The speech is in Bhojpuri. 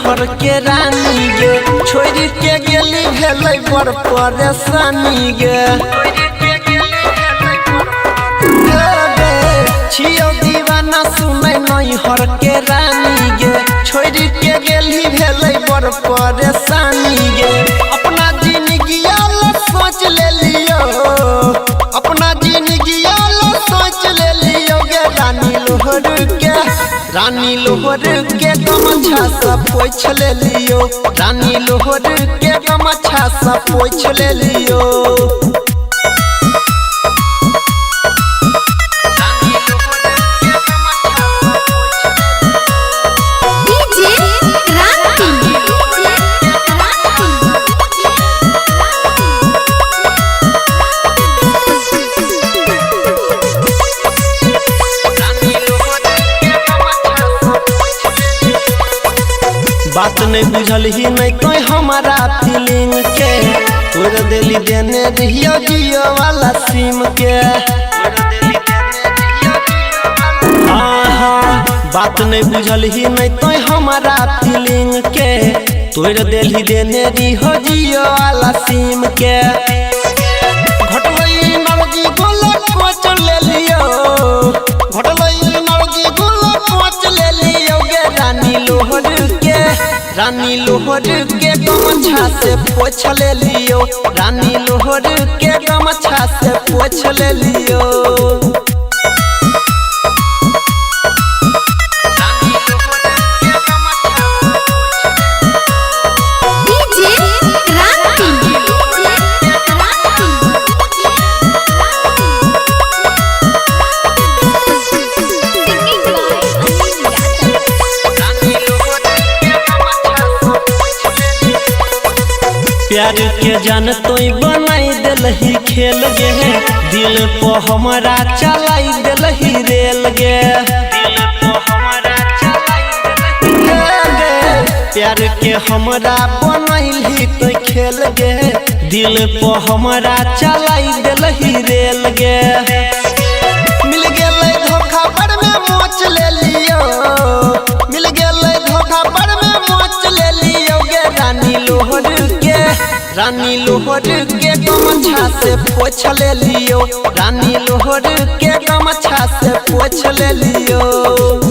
हर के रानी गे छोड़ के गेली भेलै बड़ परेशानी गे छियो दीवाना सुनै नहीं हर के रानी गे छोड़ के गेली भेलै बड़ परेशानी गे अपना जिंदगी सोच ले लियो अपना जिंदगी सोच ले लियो गे रानी लोहर के गमछा से पोछ ले लियो रानी लोहर के गमछा से पोछ ले लियो बात नहीं बुझल ही नहीं कोई हमारा फीलिंग के तोड़ दिली देने रहियो जियो वाला सिम के बात नहीं बुझल ही नहीं कोई हमारा फीलिंग के तोड़ दिली देने रहियो जियो वाला सिम के घटलई नलजी गोला कोच ले लियो घटलई नलजी गोला कोच ले लियो गे रानी लोहर के गमछा से पोछ ले लियो रानी लोहर के गमछा से पोछ ले लियो प्यार के जान तो बनाई दिलही खेल गे दिल पे हमारा चलाई दिलही रेल गे प्यार के हमरा बनैली तो खेल गे दिल पे हमारा चलाई दिलही रेल गे मिल गेलै धोखा पर में मोच ले लियो मिल गेलै धोखा पर में मोच ले लियो गे रानी लोहर के गमछा से पोछ ले लियो रानी लोहर के गमछा से पोछ ले लियो।